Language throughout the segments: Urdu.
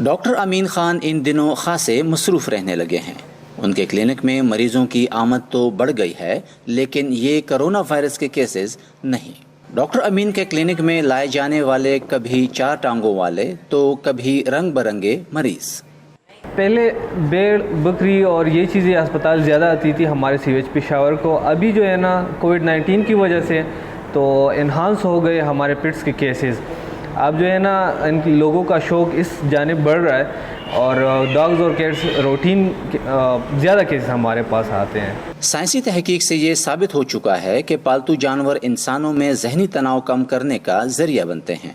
ڈاکٹر امین خان ان دنوں خاصے مصروف رہنے لگے ہیں۔ ان کے کلینک میں مریضوں کی آمد تو بڑھ گئی ہے، لیکن یہ کرونا وائرس کے کیسز نہیں۔ ڈاکٹر امین کے کلینک میں لائے جانے والے کبھی 4 ٹانگوں والے تو کبھی رنگ برنگے مریض۔ پہلے بھیڑ بکری اور یہ چیزیں اسپتال زیادہ آتی تھی ہمارے سیویج پشاور کو۔ ابھی جو ہے نا کووڈ-19 کی وجہ سے تو انہانس ہو گئے ہمارے پٹس کے کیسز۔ اب جو ہے نا ان لوگوں کا شوق اس جانب بڑھ رہا ہے اور ڈاگز اور کیٹس روٹین زیادہ کیسز ہمارے پاس آتے ہیں۔ سائنسی تحقیق سے یہ ثابت ہو چکا ہے کہ پالتو جانور انسانوں میں ذہنی تناؤ کم کرنے کا ذریعہ بنتے ہیں۔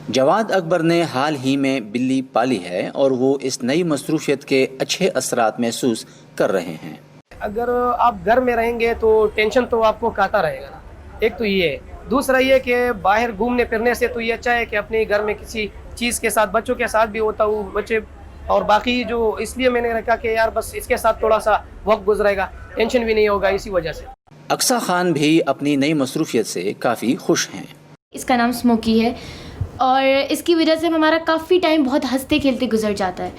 جواد اکبر نے حال ہی میں بلی پالی ہے اور وہ اس نئی مصروفیت کے اچھے اثرات محسوس کر رہے ہیں۔ اگر آپ گھر میں رہیں گے تو ٹینشن تو آپ کو کاتا رہے گا نا، ایک تو یہ ہے۔ دوسرا یہ کہ باہر گھومنے پھرنے سے تو یہ اچھا ہے کہ اپنے گھر میں کسی چیز کے ساتھ بچوں کے ساتھ بھی ہوتا ہوں، بچے اور باقی جو اس لیے میں نے رکھا کہ یار بس اس کے ساتھ تھوڑا سا وقت گزرے گا، ٹینشن بھی نہیں ہوگا اسی وجہ سے۔ اقصیٰ خان بھی اپنی نئی مصروفیت سے کافی خوش ہیں۔ اس کا نام اسموکی ہے اور اس کی وجہ سے ہمارا کافی ٹائم بہت ہنستے کھیلتے گزر جاتا ہے۔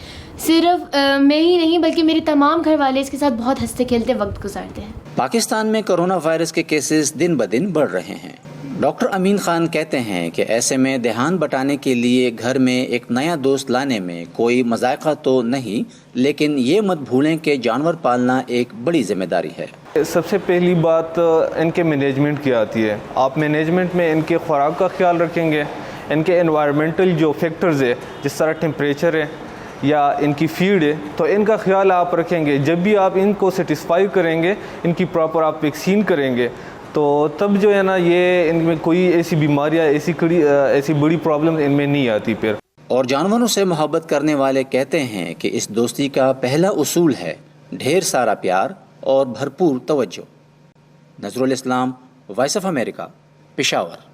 صرف میں ہی نہیں بلکہ میرے تمام گھر والے اس کے ساتھ بہت ہنستے کھیلتے وقت گزارتے ہیں۔ پاکستان میں کرونا وائرس کے کیسز دن بدن بڑھ رہے ہیں۔ ڈاکٹر امین خان کہتے ہیں کہ ایسے میں دھیان بٹانے کے لیے گھر میں ایک نیا دوست لانے میں کوئی مذائقہ تو نہیں، لیکن یہ مت بھولیں کہ جانور پالنا ایک بڑی ذمہ داری ہے۔ سب سے پہلی بات ان کے مینجمنٹ کی آتی ہے۔ آپ مینجمنٹ میں ان کے خوراک کا خیال رکھیں گے، ان کے انوائرمنٹل جو فیکٹرز ہے جس طرح ٹیمپریچر ہے یا ان کی فیڈ ہے تو ان کا خیال آپ رکھیں گے۔ جب بھی آپ ان کو سیٹسفائی کریں گے، ان کی پراپر آپ ویکسین کریں گے تو تب جو ہے نا یہ ان میں کوئی ایسی بیماریاں ایسی بڑی پرابلم ان میں نہیں آتی پھر۔ اور جانوروں سے محبت کرنے والے کہتے ہیں کہ اس دوستی کا پہلا اصول ہے ڈھیر سارا پیار اور بھرپور توجہ۔ نظر الاسلام، وائس آف امریکہ، پشاور۔